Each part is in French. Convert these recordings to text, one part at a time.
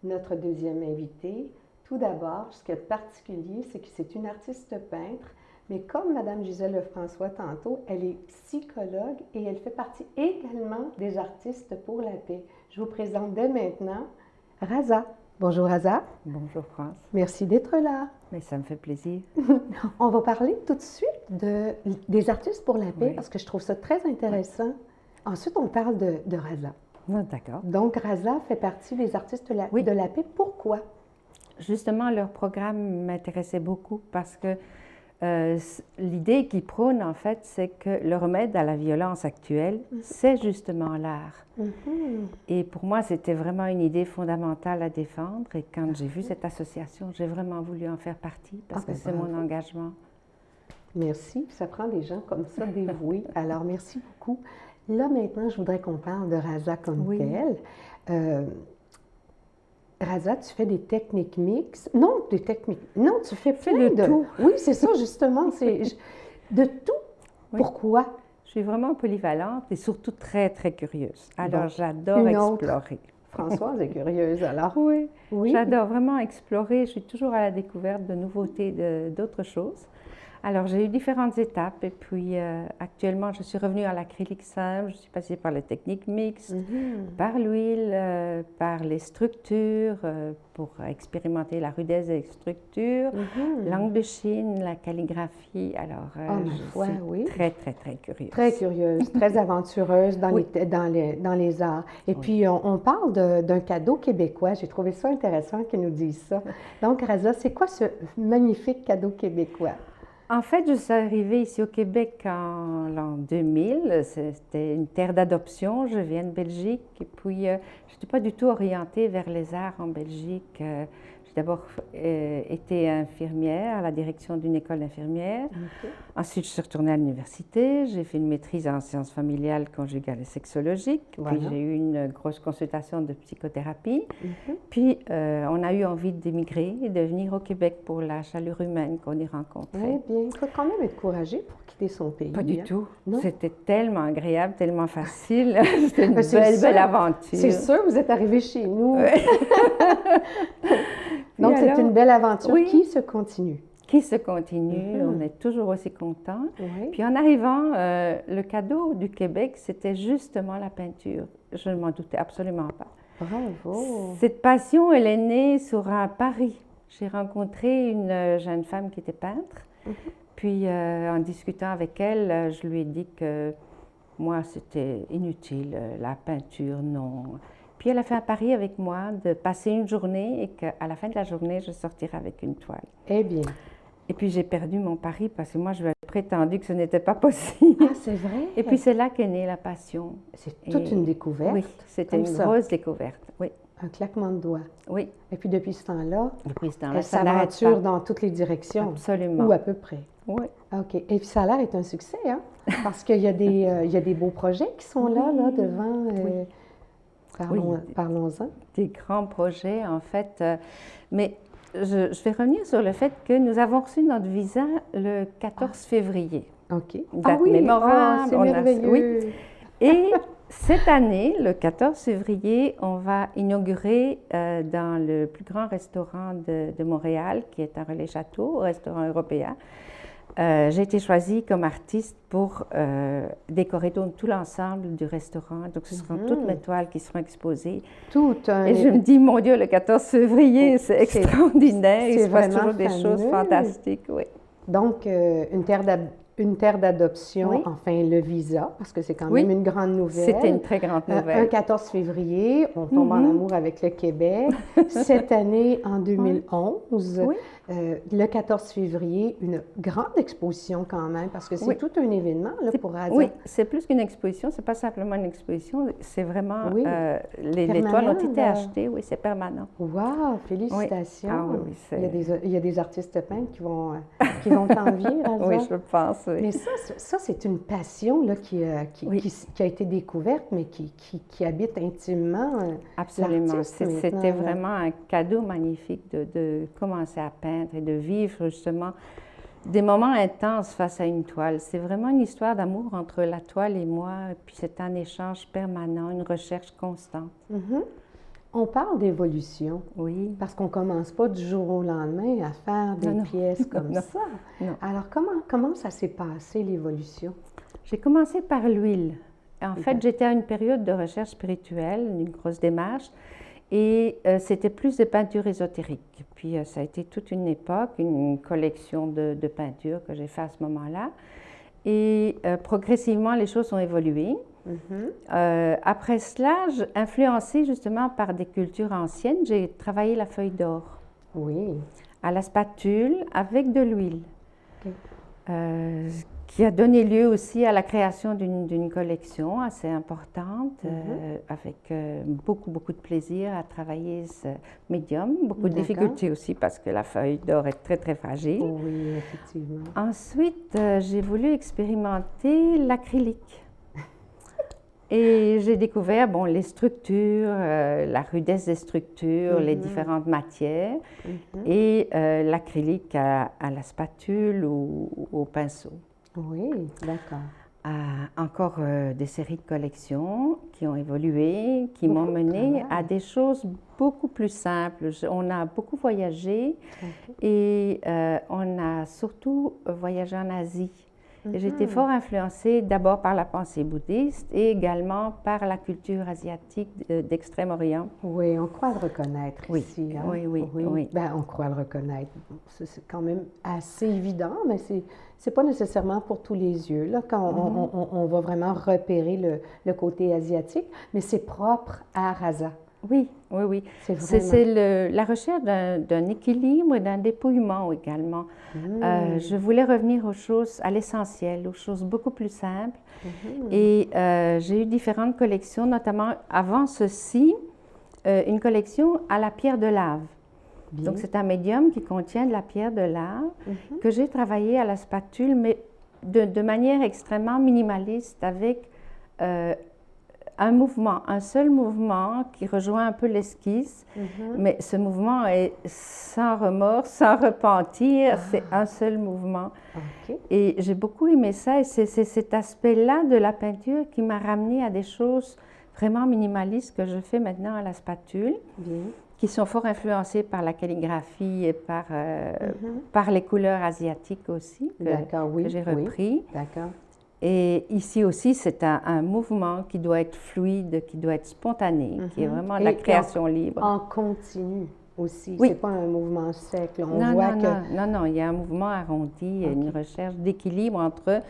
notre deuxième invitée. Tout d'abord, ce qui est particulier, c'est que c'est une artiste peintre, mais comme Mme Gisèle Lefrançois tantôt, elle est psychologue et elle fait partie également des artistes pour la paix. Je vous présente dès maintenant Raza. Bonjour Raza. Bonjour France. Merci d'être là. Mais ça me fait plaisir. On va parler tout de suite des artistes pour la paix Oui. parce que je trouve ça très intéressant. Oui. Ensuite, on parle de Raza. Ah, d'accord. Donc, Raza fait partie des artistes de Oui. la paix. Pourquoi? Justement, leur programme m'intéressait beaucoup parce que l'idée qu'ils prônent, en fait, c'est que le remède à la violence actuelle, c'est justement l'art. Et pour moi, c'était vraiment une idée fondamentale à défendre. Et quand j'ai vu cette association, j'ai vraiment voulu en faire partie parce que c'est mon engagement. Merci. Ça prend des gens comme ça dévoués. Alors, merci beaucoup. Là, maintenant, je voudrais qu'on parle de Raza comme telle. Raza, tu fais des techniques mixtes. Non, des techniques. Non, tu fais plein de tout. Oui, c'est ça, justement. C'est de tout. Oui. Pourquoi? Je suis vraiment polyvalente et surtout très, très curieuse. Alors, j'adore explorer. Françoise est curieuse, alors? Oui. J'adore vraiment explorer. Je suis toujours à la découverte de nouveautés, d'autres choses. Alors, j'ai eu différentes étapes et puis actuellement, je suis revenue à l'acrylique simple, je suis passée par les techniques mixtes, par l'huile, par les structures, pour expérimenter la rudesse des structures, l'angle de Chine, la calligraphie. Alors, je suis très, très, très curieuse. Très curieuse, très aventureuse dans les arts. Et puis, on parle d'un cadeau québécois. J'ai trouvé ça intéressant qu'ils nous disent ça. Donc, Raza, c'est quoi ce magnifique cadeau québécois? En fait, je suis arrivée ici au Québec en l'an 2000. C'était une terre d'adoption. Je viens de Belgique et puis je n'étais pas du tout orientée vers les arts en Belgique. J'ai d'abord été infirmière à la direction d'une école d'infirmières. Ensuite, je suis retournée à l'université. J'ai fait une maîtrise en sciences familiales, conjugales et sexologiques. Puis j'ai eu une grosse consultation de psychothérapie. Puis on a eu envie d'émigrer et de venir au Québec pour la chaleur humaine qu'on y rencontrait. Très bien. Il faut quand même être courageux pour quitter son pays. Pas du tout. C'était tellement agréable, tellement facile. C'était une belle aventure. C'est sûr, vous êtes arrivé chez nous. Donc, c'est une belle aventure qui se continue. Qui se continue. On est toujours aussi contents. Puis en arrivant, le cadeau du Québec, c'était justement la peinture. Je ne m'en doutais absolument pas. Bravo! Cette passion, elle est née sur un pari. J'ai rencontré une jeune femme qui était peintre. Puis, en discutant avec elle, je lui ai dit que moi, c'était inutile, la peinture, non. Puis, elle a fait un pari avec moi de passer une journée et qu'à la fin de la journée, je sortirais avec une toile. Eh bien. Et puis, j'ai perdu mon pari parce que moi, je lui avais prétendu que ce n'était pas possible. Ah, c'est vrai? Et puis, c'est là qu'est née la passion. C'est toute une découverte. Oui, c'était une grosse découverte, oui. Un claquement de doigts. Oui. Et puis, depuis ce temps-là, elle ça n'arrête pas. dans toutes les directions. Absolument. Ou à peu près. Oui. OK. Et puis, ça a l'air d'être un succès, hein? Parce qu'il y a des beaux projets qui sont là devant. Parlons-en. Des grands projets, en fait. Mais je vais revenir sur le fait que nous avons reçu notre visa le 14 février. OK. Date mémorable. C'est merveilleux. Et cette année, le 14 février, on va inaugurer dans le plus grand restaurant de Montréal, qui est un relais château, restaurant européen. J'ai été choisie comme artiste pour décorer tout l'ensemble du restaurant. Donc, ce seront toutes mes toiles qui seront exposées. Et je me dis, mon Dieu, le 14 février, c'est extraordinaire. Il se passe toujours des choses fantastiques. Oui. Donc, une terre d'adoption, enfin le visa, parce que c'est quand même une grande nouvelle. C'était une très grande nouvelle. Un 14 février, on tombe en amour avec le Québec. Cette année, en 2011, le 14 février, une grande exposition quand même, parce que c'est tout un événement là, pour Raza. Oui, c'est plus qu'une exposition, c'est pas simplement une exposition, c'est vraiment, les toiles ont été achetées, c'est permanent. Wow, félicitations! Ah, oui, il y a des artistes peintres qui vont t'envier, Raza. Oui, je pense, oui. Mais ça c'est une passion là, qui a été découverte, mais qui habite intimement Absolument. C'était vraiment un cadeau magnifique de commencer à peindre et de vivre justement des moments intenses face à une toile. C'est vraiment une histoire d'amour entre la toile et moi, puis c'est un échange permanent, une recherche constante. On parle d'évolution Oui. parce qu'on ne commence pas du jour au lendemain à faire des Non. pièces comme Non. ça. Non. Alors, comment ça s'est passé, l'évolution? J'ai commencé par l'huile. En fait, Ok. j'étais à une période de recherche spirituelle, une grosse démarche, et c'était plus de peinture ésotérique. Puis ça a été toute une époque, une collection de peintures que j'ai fait à ce moment-là. Et progressivement, les choses ont évolué. Après cela, influencée justement par des cultures anciennes, j'ai travaillé la feuille d'or Oui. à la spatule avec de l'huile, Ok. qui a donné lieu aussi à la création d'une collection assez importante, avec beaucoup, beaucoup de plaisir à travailler ce médium, beaucoup de D'accord. difficultés aussi parce que la feuille d'or est très, très fragile. Oui, effectivement. Ensuite, j'ai voulu expérimenter l'acrylique. Et j'ai découvert bon, les structures, la rudesse des structures, les différentes matières, et l'acrylique à la spatule ou au pinceau. Oui, d'accord. Encore des séries de collections qui ont évolué, qui m'ont Beaucoup de mené travail. à des choses beaucoup plus simples. On a beaucoup voyagé Ok. et on a surtout voyagé en Asie. Et j'ai été fort influencée d'abord par la pensée bouddhiste et également par la culture asiatique d'Extrême-Orient. Oui, on croit le reconnaître Oui, ici. Hein? oui, oui, oui. Ben, on croit le reconnaître. C'est quand même assez évident, mais c'est pas nécessairement pour tous les yeux. Là, quand on va vraiment repérer le côté asiatique, mais c'est propre à Rasa. Oui, oui, oui. C'est vraiment... La recherche d'un équilibre et d'un dépouillement également. Je voulais revenir aux choses, à l'essentiel, aux choses beaucoup plus simples. Et j'ai eu différentes collections, notamment avant ceci, une collection à la pierre de lave. Bien. Donc c'est un médium qui contient de la pierre de lave que j'ai travaillé à la spatule, mais de manière extrêmement minimaliste avec un mouvement, un seul mouvement qui rejoint un peu l'esquisse, mais ce mouvement est sans remords, sans repentir, c'est un seul mouvement. Ok. Et j'ai beaucoup aimé ça, et c'est cet aspect-là de la peinture qui m'a ramené à des choses vraiment minimalistes que je fais maintenant à la spatule, Bien. qui sont fort influencées par la calligraphie et par les couleurs asiatiques aussi, D'accord, oui. que j'ai repris. Oui. D'accord. Et ici aussi, c'est un mouvement qui doit être fluide, qui doit être spontané, qui est vraiment de la création libre. En continu aussi. Oui. C'est pas un mouvement sec. Là. On Non, voit non, que... non, il y a un mouvement arrondi, une recherche d'équilibre entre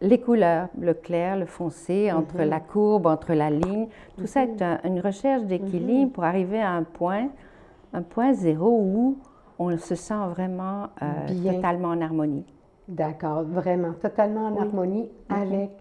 les couleurs, le clair, le foncé, entre la courbe, entre la ligne. Tout ça est une recherche d'équilibre pour arriver à un point zéro où on se sent vraiment totalement en harmonie. D'accord, vraiment, totalement en harmonie avec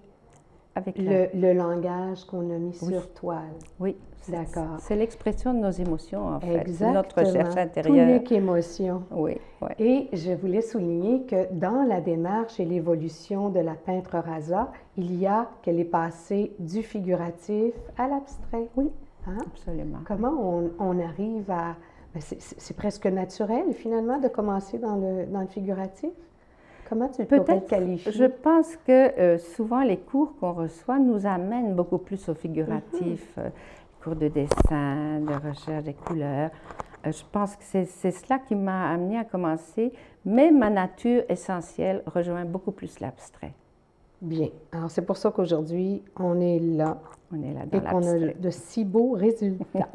le langage qu'on a mis sur toile. Oui, d'accord. C'est l'expression de nos émotions, en fait. Exactement. Notre recherche intérieure. Tout n'est qu'émotion. Oui, oui. Et je voulais souligner que dans la démarche et l'évolution de la peintre Rasa, il y a qu'elle est passée du figuratif à l'abstrait. Oui, hein? Absolument. Comment on arrive à... C'est presque naturel, finalement, de commencer dans le figuratif? Comment tu pourrais le qualifier? Je pense que souvent les cours qu'on reçoit nous amènent beaucoup plus au figuratif, cours de dessin, de recherche des couleurs. Je pense que c'est cela qui m'a amenée à commencer, mais ma nature essentielle rejoint beaucoup plus l'abstrait. Bien. Alors, c'est pour ça qu'aujourd'hui, on est là. On est là dans et qu'on a de si beaux résultats.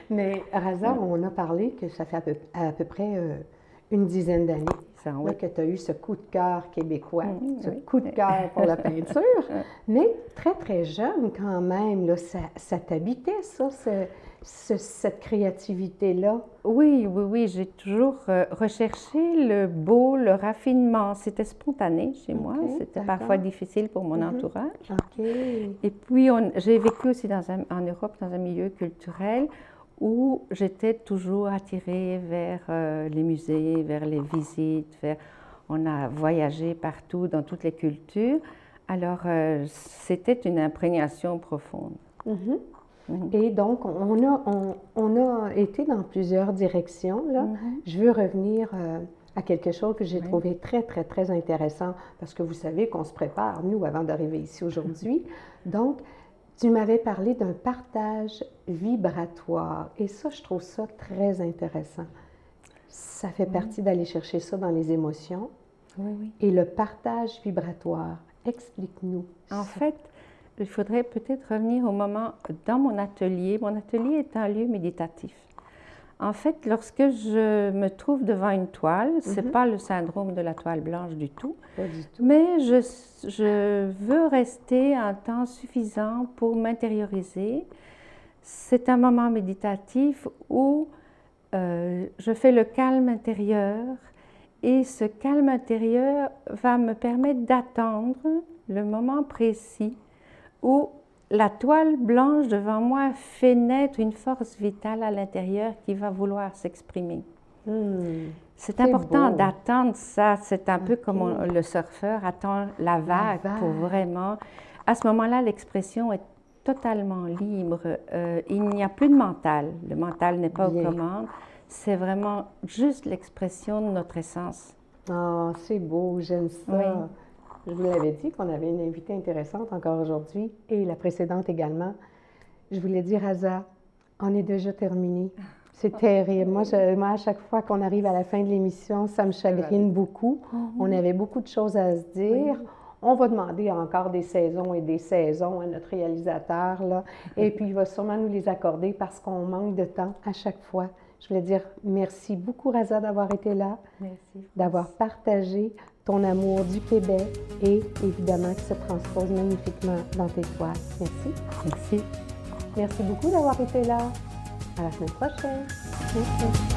Mais Rasa, on a parlé que ça fait à peu près une dizaine d'années que tu as eu ce coup de cœur québécois, ce coup de cœur pour la peinture. Mais très, très jeune quand même, là, ça t'habitait, ça, cette créativité-là? Oui, j'ai toujours recherché le beau, le raffinement. C'était spontané chez moi. C'était parfois difficile pour mon entourage. Et puis, j'ai vécu aussi en Europe, dans un milieu culturel où j'étais toujours attirée vers les musées, vers les visites. On a voyagé partout, dans toutes les cultures. Alors, c'était une imprégnation profonde. Et donc, on a été dans plusieurs directions. Là. Je veux revenir à quelque chose que j'ai trouvé très, très, très intéressant, parce que vous savez qu'on se prépare, nous, avant d'arriver ici aujourd'hui. Donc, Tu m'avais parlé d'un partage vibratoire et ça, je trouve ça très intéressant. Ça fait partie d'aller chercher ça dans les émotions. Oui, oui. Et le partage vibratoire, explique-nous. En fait, il faudrait peut-être revenir au moment dans mon atelier. Mon atelier est un lieu méditatif. En fait, lorsque je me trouve devant une toile, ce n'est pas le syndrome de la toile blanche du tout, Pas du tout. mais je veux rester un temps suffisant pour m'intérioriser. C'est un moment méditatif où je fais le calme intérieur et ce calme intérieur va me permettre d'attendre le moment précis où la toile blanche devant moi fait naître une force vitale à l'intérieur qui va vouloir s'exprimer. C'est important d'attendre ça. C'est un peu comme le surfeur attend la vague pour vraiment... À ce moment-là, l'expression est totalement libre. Il n'y a plus de mental. Le mental n'est pas aux commandes. C'est vraiment juste l'expression de notre essence. Ah, c'est beau, j'aime ça. Oui. Je vous l'avais dit qu'on avait une invitée intéressante encore aujourd'hui et la précédente également. Je voulais dire, Aza, on est déjà terminé. C'est terrible. Moi, à chaque fois qu'on arrive à la fin de l'émission, ça me chagrine beaucoup. On avait beaucoup de choses à se dire. Oui. On va demander encore des saisons et des saisons à notre réalisateur, là. Et puis, il va sûrement nous les accorder parce qu'on manque de temps à chaque fois. Je voulais dire merci beaucoup, Raza, d'avoir été là, d'avoir partagé ton amour du Québec et évidemment qui se transpose magnifiquement dans tes toiles. Merci. Merci. Merci beaucoup d'avoir été là. À la semaine prochaine. Merci.